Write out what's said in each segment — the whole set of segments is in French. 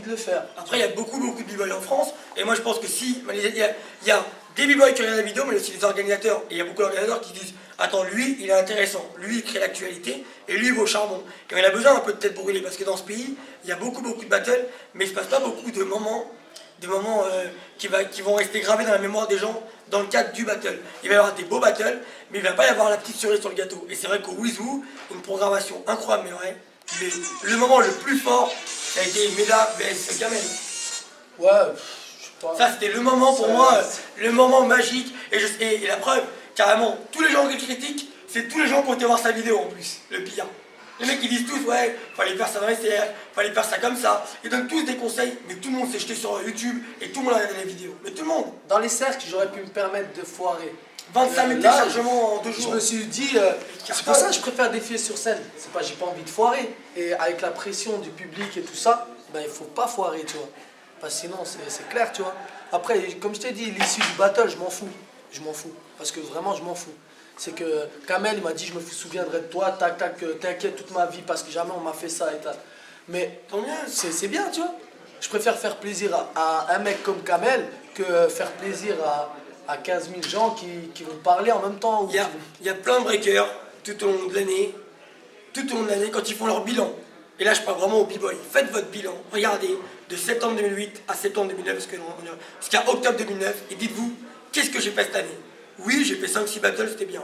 de le faire. Après, il y a beaucoup de b-boys en France, et moi je pense que si, il y a des b-boys qui regardent la vidéo, mais aussi des organisateurs, et il y a beaucoup d'organisateurs qui disent attends, lui, il est intéressant, lui, il crée l'actualité, et lui, il va au charbon. Et on a besoin un peu de tête brûlée, parce que dans ce pays, il y a beaucoup de battles, mais il ne se passe pas beaucoup de moments, qui vont rester gravés dans la mémoire des gens dans le cadre du battle. Il va y avoir des beaux battles, mais il ne va pas y avoir la petite cerise sur le gâteau. Et c'est vrai qu'au Wizou, une programmation incroyable, mais le moment le plus fort, ça a été Meda vs Kamel. Ouais, je sais pas. Ça, c'était le moment pour moi, le moment magique. Et la preuve, carrément, tous les gens qui critiquent, c'est tous les gens qui ont été voir sa vidéo en plus, le pire. Les mecs qui disent tous, ouais, fallait faire ça dans les CR, fallait faire ça comme ça. Ils donnent tous des conseils, mais tout le monde s'est jeté sur YouTube et tout le monde a regardé les vidéos. Mais tout le monde. Dans les cercles, j'aurais pu me permettre de foirer. 25 000 téléchargements en 2 jours. Je me suis dit, c'est pour ça que je préfère défier sur scène. C'est pas, j'ai pas envie de foirer. Et avec la pression du public et tout ça, ben il faut pas foirer, tu vois. Parce que sinon, c'est clair, tu vois. Après, comme je t'ai dit, l'issue du battle, je m'en fous. Je m'en fous. Parce que vraiment, je m'en fous. C'est que Kamel, il m'a dit, je me souviendrai de toi, tac, tac, t'inquiète toute ma vie parce que jamais on m'a fait ça et tal. Mais c'est bien, tu vois. Je préfère faire plaisir à un mec comme Kamel que faire plaisir à 15 000 gens qui vont parler en même temps. Il y a plein de breakers tout au long de l'année, quand ils font leur bilan. Et là, je parle vraiment au b-boy. Faites votre bilan. Regardez, de septembre 2008 à septembre 2009, jusqu'à octobre 2009, et dites-vous, qu'est-ce que j'ai fait cette année? Oui, j'ai fait 5-6 battles, c'était bien.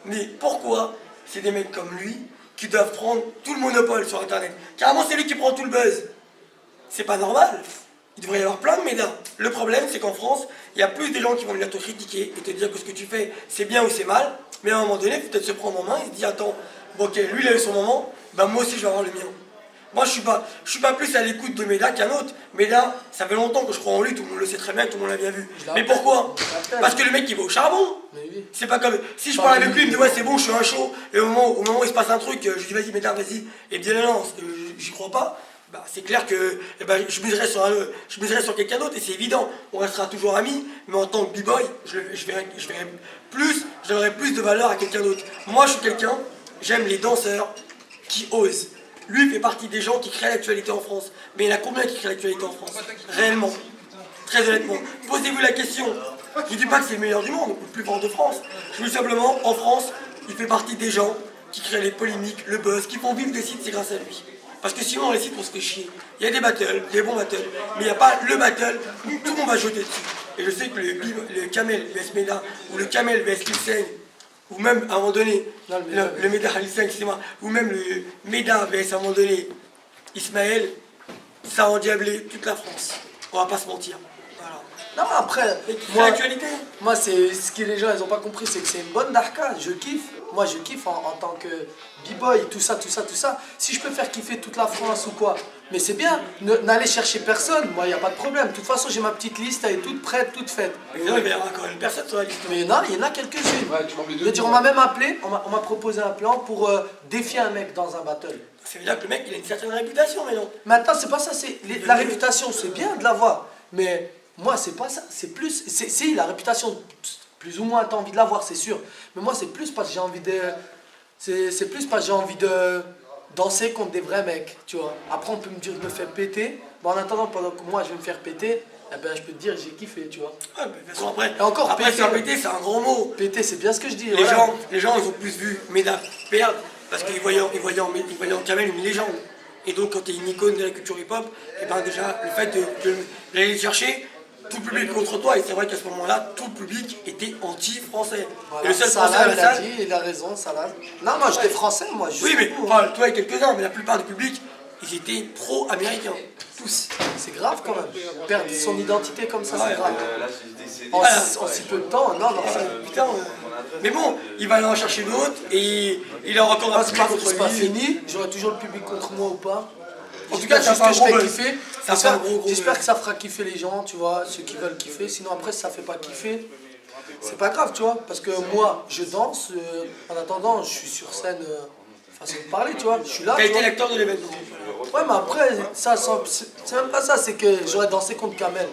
Mais pourquoi c'est des mecs comme lui qui doivent prendre tout le monopole sur Internet? Carrément, c'est lui qui prend tout le buzz. C'est pas normal. Il devrait y avoir plein de médias. Le problème, c'est qu'en France, il y a plus de gens qui vont venir te critiquer et te dire que ce que tu fais, c'est bien ou c'est mal. Mais à un moment donné, il faut peut-être se prendre en main et se dire, attends, bon, ok, lui, il a eu son moment, ben moi aussi, je vais avoir le mien. Moi, je suis pas plus à l'écoute de Meda qu'un autre. Meda, ça fait longtemps que je crois en lui, tout le monde le sait très bien, tout le monde l'a bien vu. Mais pourquoi? Parce que le mec, il va au charbon. Oui. C'est pas comme... Si je parle avec lui, il me dit, ouais, c'est bon, je suis un show. Et au moment où il se passe un truc, je lui dis, vas-y, Meda, vas-y. Et il me dit, non, j'y crois pas. Bah, c'est clair que je miserais sur quelqu'un d'autre, et c'est évident. On restera toujours amis, mais en tant que b-boy, je donnerais plus de valeur à quelqu'un d'autre. Moi, je suis quelqu'un, j'aime les danseurs qui osent. Lui fait partie des gens qui créent l'actualité en France. Mais il y en a combien qui créent l'actualité en France? Réellement. Très honnêtement. Posez-vous la question. Je ne dis pas que c'est le meilleur du monde, ou le plus fort de France. Je dis simplement, en France, il fait partie des gens qui créent les polémiques, le buzz, qui font vivre des sites, c'est grâce à lui. Parce que sinon, les sites, on se fait chier. Il y a des battles, des bons battles, mais il n'y a pas le battle où tout le monde va jeter dessus. Et je sais que le Kamel vs Meda, ou le Kamel vs Lisseng, ou même à un moment donné, le Meda Lisseng, excusez-moi, ou même le Meda vs à un moment donné, Ismaël, ça a endiablé toute la France. On va pas se mentir. Voilà. Non, après, moi c'est ce que les gens ils ont pas compris, c'est que c'est une bonne darka, je kiffe. Moi je kiffe en tant que b-boy, tout ça. Si je peux faire kiffer toute la France ou quoi, mais c'est bien, n'allez chercher personne, moi y a pas de problème. De toute façon j'ai ma petite liste, elle est toute prête, toute faite. Mais non, il va y avoir quand même personne sur la liste. Mais non, il y en a quelques-unes. Ouais, je veux dire, on m'a même appelé, on m'a proposé un plan pour défier un mec dans un battle. Ça veut dire que le mec il a une certaine réputation, mais non. Maintenant c'est pas ça, c'est la réputation, c'est bien de l'avoir, mais moi c'est pas ça, c'est plus, si la réputation, plus ou moins t'as envie de l'avoir, c'est sûr, mais moi c'est plus parce que j'ai envie de, c'est plus parce que j'ai envie de danser contre des vrais mecs, tu vois. Après on peut me dire de me faire péter, mais en attendant pendant que moi je vais me faire péter, eh ben, je peux te dire j'ai kiffé, tu vois. Ouais, mais de toute façon, après, péter, c'est un grand mot. Péter, c'est bien ce que je dis. Les gens ils ont plus vu Meda perdre parce qu'ils voyaient en Kamel une légende. Et donc quand tu es une icône de la culture hip-hop, et ben déjà le fait d'aller chercher tout le public contre toi, et c'est vrai qu'à ce moment-là, tout le public était anti-français. Voilà. Et le seul français Salah, à la salle... il a raison, Salah. Non, moi j'étais français, moi. Oui, mais enfin, toi et quelques-uns, mais la plupart du public, ils étaient pro-américains. Tous. C'est grave quand même. Perdre son identité comme ça, c'est grave. En si peu de temps, non, putain. Mais bon, il va aller en chercher d'autres et il a encore un c'est pas fini. J'aurai toujours le public contre moi ou pas. En tout cas, ça fait un gros buzz. J'espère que ça fera kiffer les gens, tu vois, ceux qui veulent kiffer. Sinon après, si ça fait pas kiffer, c'est pas grave, tu vois. Parce que moi, je danse. En attendant, je suis sur scène. Façon de parler, tu vois. Je suis là. T'as été l'acteur de l'événement. Ouais, mais après, ça, c'est même pas ça. C'est que j'aurais dansé contre Kamel.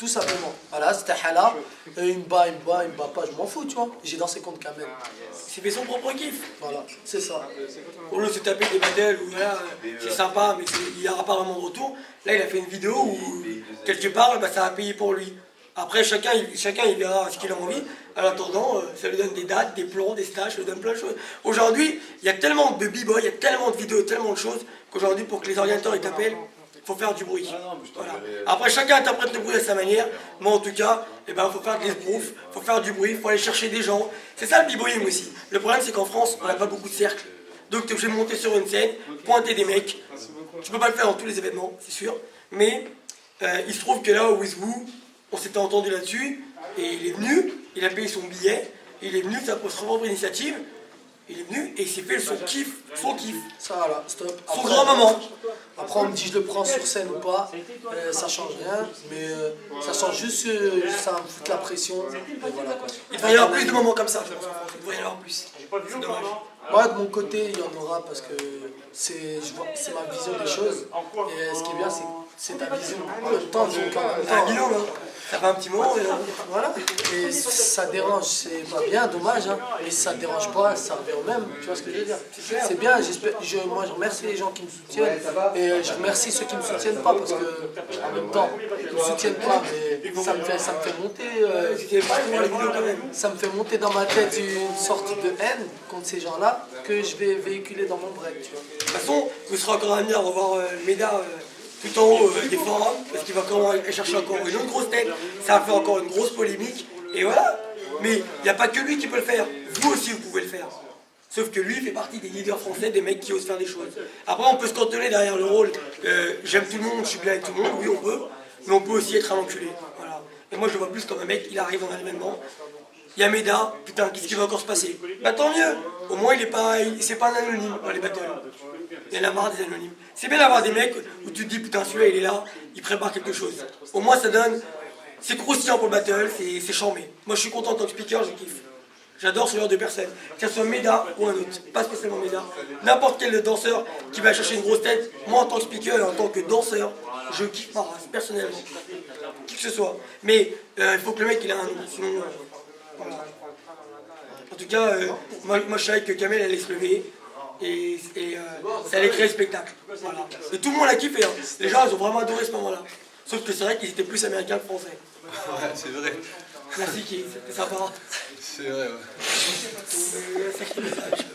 Tout simplement. Voilà, c'était Hala. Il me bat, pas, je m'en fous, tu vois. J'ai dansé contre Kamel. C'est fait son propre kiff. Voilà, c'est ça. Au lieu de se taper des battles où voilà, c'est sympa, mais il n'y aura pas vraiment de retour. Là, il a fait une vidéo où, quelque part, bah, ça a payé pour lui. Après, chacun il verra ce qu'il a envie. En attendant, ça lui donne des dates, des plans, des stages, ça lui donne plein de choses. Aujourd'hui, il y a tellement de b-boy, il y a tellement de vidéos, tellement de choses, qu'aujourd'hui, pour que les organisateurs ils t'appellent, il faut faire du bruit. Voilà. Après, chacun interprète le bruit à sa manière. Moi, en tout cas, il faut faire de l'esbrouf, il faut faire du bruit, il faut aller chercher des gens. C'est ça le b-boying aussi. Le problème, c'est qu'en France, on n'a pas beaucoup de cercles. Donc, tu es obligé de monter sur une scène, pointer des mecs. Tu peux pas le faire dans tous les événements, c'est sûr. Mais il se trouve que là, au Wizwoo, on s'était entendu là-dessus, et il est venu, il a payé son billet, il est venu, ça pour sa propre initiative, il est venu et il s'est fait son kiff, Ça voilà, stop. Son grand moment. Après on me dit je le prends sur scène ou pas, ça change rien, mais ça change juste, ça me fout la pression, et voilà quoi. Il devrait y avoir plus de moments comme ça, je pense en France, il devrait y en avoir plus. C'est dommage. Moi de mon côté il y en aura parce que c'est ma vision des choses, et ce qui est bien c'est ta vision. En même temps, donc en même temps, bilan là. Ça fait un petit moment. Voilà. Et ça dérange, c'est pas bien, dommage, hein. Mais si ça ne dérange pas, ça revient au même. Tu vois ce que je veux dire? C'est bien, moi je remercie les gens qui me soutiennent. Et je remercie ceux qui ne me soutiennent pas parce que, en même temps, ils ne me soutiennent pas, mais ça me fait monter. Ça me fait monter dans ma tête une sorte de haine contre ces gens-là que je vais véhiculer dans mon break. Tu vois. De toute façon, vous serez encore amené à revoir Meda tout en haut des forums, parce qu'il va encore aller chercher encore une autre grosse tête, ça va faire encore une grosse polémique, et voilà. Mais il n'y a pas que lui qui peut le faire, vous aussi vous pouvez le faire. Sauf que lui fait partie des leaders français, des mecs qui osent faire des choses. Après on peut se cantonner derrière le rôle, j'aime tout le monde, je suis bien avec tout le monde, oui on peut, mais on peut aussi être un enculé. Voilà. Et moi je le vois plus comme un mec, il arrive dans un événement, il y a Meda, putain qu'est-ce qui va encore se passer? Bah tant mieux, au moins c'est pas un anonyme dans les battles. Il y en a marre des anonymes. C'est bien d'avoir des mecs où tu te dis putain celui-là il est là, il prépare quelque chose. Au moins ça donne, c'est croustillant pour le battle, c'est charmé. Moi je suis content en tant que speaker, je kiffe. J'adore ce genre de personne, que ce soit Meda ou un autre, pas spécialement Meda. N'importe quel danseur qui va chercher une grosse tête, moi en tant que speaker et en tant que danseur, je kiffe ma race, personnellement. Qui que ce soit. Mais il faut que le mec il ait un nom, sinon... voilà. En tout cas, moi je savais que Kamel allait se lever. Et ça allait créer le spectacle. Voilà. Et tout le monde l'a kiffé. Hein. Les gens ils ont vraiment adoré ce moment-là. Sauf que c'est vrai qu'ils étaient plus américains que français. Ouais, c'est vrai. Merci Ki, c'était sympa. C'est vrai, ouais. Sacré message.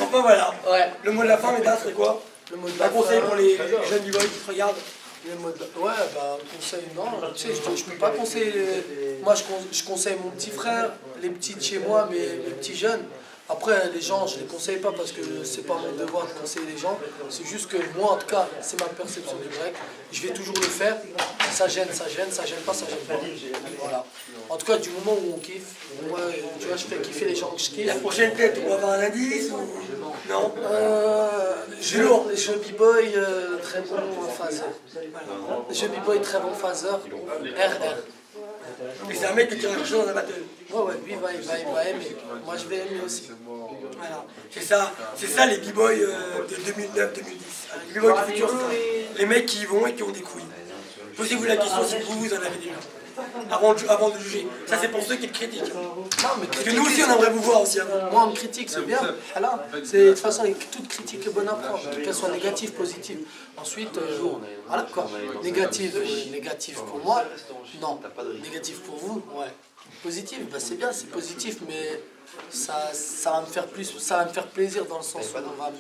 Enfin voilà. Ouais. Le mot de la fin, Meda, serait quoi? Le mot de Un la conseil fin, pour les jeunes b-boys qui te regardent? Ouais, bah, conseil, non, tu sais, je peux pas conseiller. Moi, je conseille mon petit frère, les petits de chez moi, mais les petits jeunes. Après, les gens, je les conseille pas parce que c'est pas mon devoir de conseiller les gens. C'est juste que moi, en tout cas, c'est ma perception du break. Je vais toujours le faire. Ça gêne, ça gêne, ça gêne pas, ça gêne pas. Voilà. En tout cas, du moment où on kiffe, moi, tu vois, je fais kiffer les gens que je kiffe. La prochaine tête, on va avoir un indice ou... Non Jeu b-boy, très bon phaseur. Jeu b-boy, très bon phaseur. RR. Mais c'est un mec que tu vas chercher dans un battle. Ouais, lui il va aimer. Moi je vais aimer aussi. Voilà. C'est ça les b-boys de 2009-2010. Les b-boys du futur, c'est ça. Les mecs qui y vont et qui ont des couilles. Posez-vous la question si vous en avez déjà. Avant de juger. Ça c'est pour ceux qui te critiquent. Non, mais Parce que nous aussi on aimerait vous voir aussi. Hein. Moi on me critique, c'est bien. Voilà. De toute façon, toute critique est bonne à prendre, qu'elle soit négative, positive. Ensuite, voilà quoi. Négative pour moi, non. Négative pour vous, ouais. Positif, bah c'est bien, c'est positif, mais ça va me faire plaisir dans le sens où on va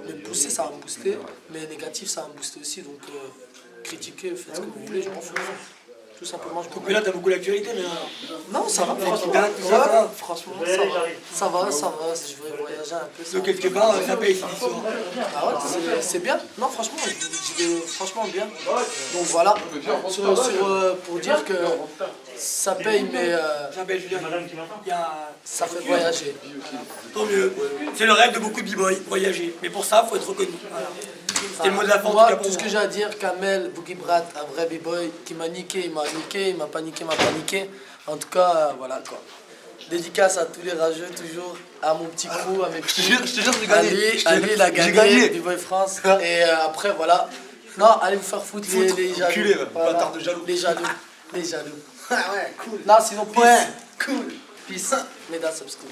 me pousser, ça va me booster, mais négatif ça va me booster aussi, donc critiquez, faites ce que vous voulez, je m'en fous. Tout simplement, je Mais là t'as beaucoup l'actualité, mais... Non, ça va, franchement, franchement, ça va, je vais voyager un peu. Donc quelque part, ça paye ici. Ah ouais, c'est bien, non franchement, je vais franchement bien. Donc voilà, pour dire que ça paye, mais J'appelle Julien, ça fait voyager. Tant mieux. C'est le rêve de beaucoup de b-boys, voyager. Mais pour ça, il faut être reconnu. Voilà. C'était le mot de la fin. Moi, tout ce que j'ai à dire, Kamel Bouguibrat, un vrai b-boy qui m'a niqué, il m'a pas niqué. En tout cas, voilà quoi. Dédicace à tous les rageux, toujours, à mon petit crew, à mes petits. Je te jure, j'ai gagné. À lui, il a gagné B-Boy France. Et après, voilà, Non, allez vous faire foutre les jaloux. Enculé, va. Voilà. Bâtard de jaloux. Les jaloux. Les jaloux. Ah ouais, cool. Non, sinon, peace. Ouais, cool. Peace. Mesdames, subscribe.